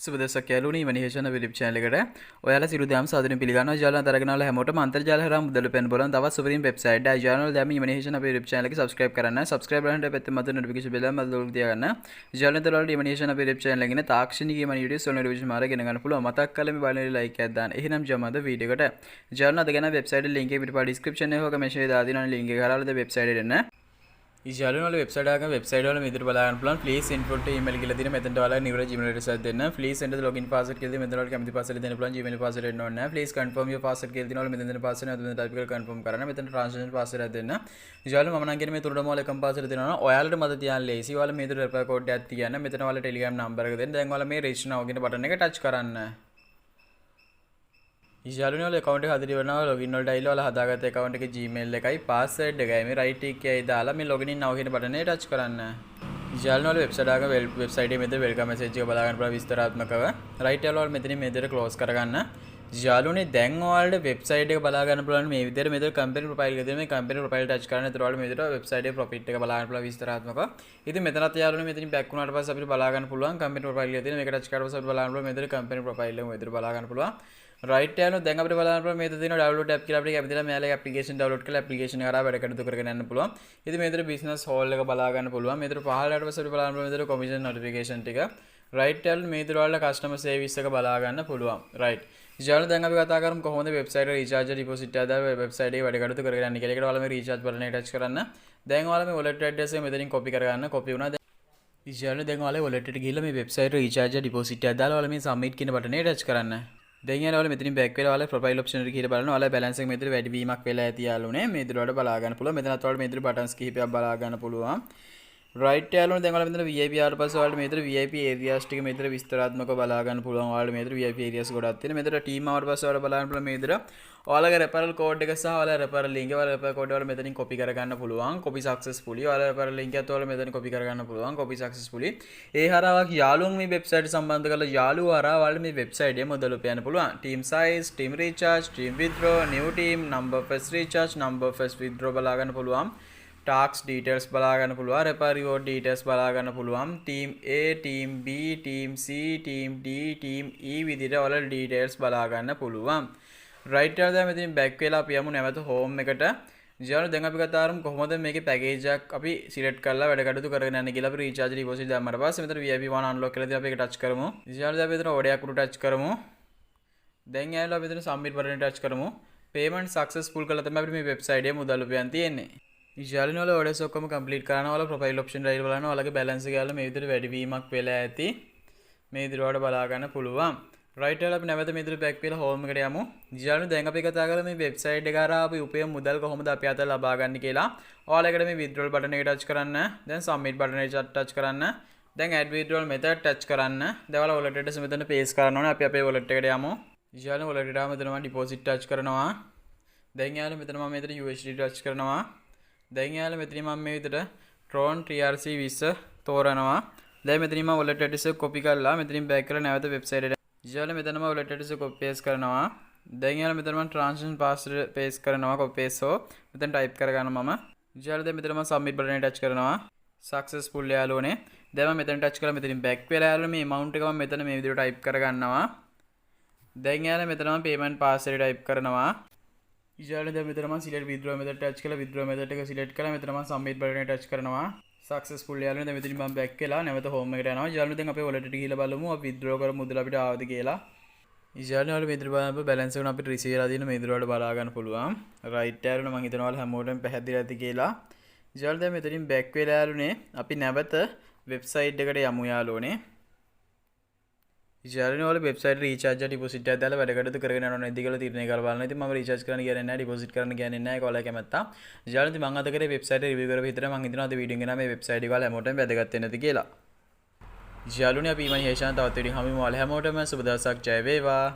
සුබදසක් යාළුවනි Emoney Heshan YouTube channel එකට ඔයාලා සියලු දෙනාම සාදරයෙන් පිළිගන්නවා. යාළුවන්ට අරගෙන ආලා හැමෝටම අන්තර්ජාල හරහා මුදල් උපයන්න බලන තවත් සුපිරිම වෙබ්සයිට් එකයි. යාළුවන්ට දැන් Emoney Heshan අපේ YouTube channel එක subscribe කරන්න. subscribe කරනට පැත්තේ මත notification bell එක මත දොල් තියාගන්න. යාළුවන්ට ඔයාලට Emoney Heshan අපේ YouTube channel එකේ තාක්ෂණික Emoney videos වල notification මාර ගෙන ගන්න පුළුවන්. මතක් කරලා මේ බලන like එකක් දාන්න. එහෙනම් යමු අද වීඩියෝ එකට. යාළුවන්ට අද ගැන website link එක පිටපස්ස description එකේ හොක message දාලා දෙනවා link එක හරහා website එකට එන්න. යාළුවෝ වෙබ්සයිට් එකක වෙබ්සයිට් වල මේ විදිහට බලා ගන්න පුළුවන්. please input email කියලා දෙන මෙතනට ඔයාලා නිවර Gmail address එක දෙන්න. please enter the login password කියලා දෙන මෙතන ඔයාලා කැමති password දෙන්න පුළුවන්. Gmail password එන්න ඕනේ නැහැ. please confirm your password කියලා දෙන ඔයාලා මෙතන දෙන password එක මෙතන type කරලා confirm කරන්න. මෙතන transaction password එක දෙන්න. යාළුවෝ මම නම් කියන්නේ මේ තුනටම ඔයාලා එකම password දෙනවා නම් ඔයාලට මත තියන්න ලේසි. ඔයාලා මේ විදිහට refer code එකක් තියන්න. මෙතන ඔයාලා Telegram number එක දෙන්න. දැන් ඔයාලා මේ register now කියන button එක touch කරන්න. යාළුවනේ ඔයාලා account එක හදලා ඉවරනවා. login වලට ඇවිල්ලා ඔයාලා හදාගත්ත account එකේ Gmail එකයි password එකයි මේ right tick එකයි දාලා මේ login in now කියන button එක touch කරන්න. යාළුවනේ ඔයාලා website එකේ මෙතන welcome message එක බලා ගන්න පුළුවන් විස්තරාත්මකව. right යාළුවෝ මෙතනින් මේ විදිහට close කරගන්න. යාළුවනේ දැන් ඔයාලට website එක බලා ගන්න පුළුවන් මේ විදිහට මෙතන company profile එක දෙන මේ company profile touch කරන්න. ඒතර ඔයාලා මේ විදිහට website එකේ profit එක බලා ගන්න පුළුවන් විස්තරාත්මකව. ඉතින් මෙතනත් යාළුවනේ මෙතනින් back වුණාට පස්සේ අපිට බලා ගන්න පුළුවන් company profile එක තියෙන මේක touch කරලා පස්සේ බලා ගන්න පුළුවන් මෙතන company profile එක මෙතන බලා ගන්න පුළුවන්. right යාළුවෝ දැන් අපිට බලන්න පුළුවන් මේක තියෙනවා download app කියලා අපිට කැමතිලා මෙයාලගේ application download කරලා application එක හරහා වැඩ කටයුතු කරගෙන යන්න පුළුවන්. ඉතින් මේතර business hall එක බලා ගන්න පුළුවන්. මේතර පහළට පස්සේ අපිට බලන්න පුළුවන් මේතර commission notification ටික. right යාළුවෝ මේතර වල customer service එක බලා ගන්න පුළුවන්. right යාළුවෝ දැන් අපි කතා කරමු කොහොමද website එක recharge deposit ආදාය website එකේ වැඩ කටයුතු කරගෙන යන්නේ කියලා. ඒකට ඔයාලා මේ recharge button එක touch කරන්න. දැන් ඔයාලා මේ wallet address එක මෙතනින් copy කරගන්න. copy වුණා. යාළුවෝ දැන් ඔයාලා wallet එකට ගිහිල්ලා මේ website recharge deposit එක දාලා ඔයාලා මේ submit කියන button එක touch කරන්න. දැන් යාළුවෝ මෙතනින් back වෙලා ඔයාලා profile option එකට ගිහලා බලන්න ඔයාලා balance එක මෙතන වැඩි වීමක් වෙලා ඇති යාළුවනේ මේ විදිහට ඔයාලට බලා ගන්න පුළුවන් මෙතනත් ඔයාලට මේ විදිහට buttons කිහිපයක් බලා ගන්න පුළුවන් right යාළුවනේ දැන් ඔයාලා මෙතන VIP ආවට පස්සේ ඔයාලට මේ විදිහට VIP areas ටික මේ විදිහට විස්තරාත්මකව බලා ගන්න පුළුවන් ඔයාලට මේ විදිහට VIP areas ගොඩක් තියෙන මෙතන team ආවට පස්සේ ඔයාලට බලා ගන්න පුළුවන් මේ විදිහට ඔයාලගේ referral code එක සහ ඔයාලා referral link එක ඔයාලා referral code ඔයාලා මෙතනින් copy කරගන්න පුළුවන් copy successfully ඔයාලා referral link එකත් ඔයාලා මෙතනින් copy කරගන්න පුළුවන් copy successfully ඒ හරහා යාළුවෝ මේ website සම්බන්ධ කරලා යාළුවෝ හරහා ඔයාලා මේ website එකේ මුදල් උපයන්න පුළුවන් team size team recharge team withdraw new team number first recharge number first withdraw බලා ගන්න පුළුවන් tax details බලා ගන්න පුළුවන් refer reward details බලා ගන්න පුළුවන් team A team B team C team D team E විදිහට ඔයාලා details බලා ගන්න පුළුවන් right යාළුවා දැන් මෙතනින් back වෙලා අපි යමු නැවත home එකට යාළුවා දැන් අපි කතා කරමු කොහොමද මේකේ package එකක් අපි select කරලා වැඩ කටයුතු කරගෙන යන්නේ කියලා අපි recharge deposit දැම්මට පස්සේ මෙතන VIP 1 unlock කියලා ඉතින් අපි ඒක touch කරමු යාළුවා දැන් අපි මෙතන order එකක් උඩ touch කරමු දැන් යාළුවා අපි මෙතන submit button එක touch කරමු payment successful කළා තමයි අපිට මේ website එකේ මුදල් උපයන්න තියෙන්නේ යාළුවනේ ඔයාලා orders ඔක්කොම complete කරනවා ඔයාලා profile option එක බලන්න ඔයාලගේ balance එක යාළුවා මේ විදිහට වැඩි වීමක් වෙලා ඇති මේ විදිහට ඔයාලට බලා ගන්න පුළුවන් right යාළුවා අපි නැවත මේ විදිහට back වෙලා home එකට යමු යාළුවනේ දැන් අපි කතා කරලා මේ website එක හරහා අපි උපයන මුදල් කොහොමද අපි අත ලබා ගන්න කියලා ඔයාලා එකට මේ withdrawal button එක touch කරන්න දැන් submit button එක touch කරන්න දැන් add withdrawal method touch කරන්න දැන් ඔයාලා wallet address මෙතන paste කරන්න ඕනේ අපි අපේ wallet එකට යමු යාළුවනේ wallet එකට ආවම මෙතන මම deposit touch කරනවා දැන් යාළුවා මෙතන මම මෙතන USD touch කරනවා දැන් යාළුවා මෙතන මම මේ විදිහට Tron TRC 20 තෝරනවා දැන් මෙතන මම wallet address එක copy කරලා මෙතනින් back කරලා නැවත website එකට යාළුවා මෙතන මම wallet address එක copy paste කරනවා දැන් යාළුවා මෙතන මම transaction password paste කරනවා copy paste so මෙතන type කරගන්නවා මම යාළුවා දැන් මෙතන මම submit button එක touch කරනවා successful යාළුවනේ දැන් මම මෙතන touch කරලා මෙතනින් back වෙලා යාළුවා මේ amount එක මම මෙතන මේ විදිහට type කරගන්නවා දැන් යාළුවා මෙතන මම payment password type කරනවා යාළුවා දැන් මෙතන මම select withdraw method touch කරලා withdraw method එක select කරලා මෙතන මම submit button එක touch කරනවා successful යාළුවා දැන් මෙතනින් මම back වෙලා නැවත home එකට යනවා යාළුවා දැන් අපේ wallet එකට ගිහලා බලමු අපි withdraw කරමු මුදල අපිට ආවද කියලා යාළුවා මෙතන බලන්න balance එක අපිට receive වෙලා තියෙන මේ විදිහට බලා ගන්න පුළුවන් right යාළුවා මම හිතනවා ඔයාලා හැමෝටම පැහැදිලි ඇති කියලා යාළුවා දැන් මෙතනින් back වෙලා යාළුනේ අපි නැවත website එකට යමු යාළුවනේ යාළුවනේ ඔයාලා website recharge deposit එකක් දාලා වැඩ කටයුතු කරගෙන යනවා නැද්ද කියලා තීරණය කරලා බලන්න. ඉතින් මම recharge කරන්න කියන්නේ නැහැ, deposit කරන්න කියන්නේ නැහැ. ඒක ඔයාලා කැමැත්තා. යාළුවනේ ඉතින් මම අද කරේ website එක review කරපු විතර මම හිතනවා අද වීඩියෝ එක නම් මේ website එක ඔයාලා හැමෝටම වැදගත් වෙන්න ඇති කියලා. යාළුවනේ අපි Emoney Heshan තවත් වීඩියෝ හමුවෙමු. ඔයාලා හැමෝටම සුබ දවසක් ජය වේවා.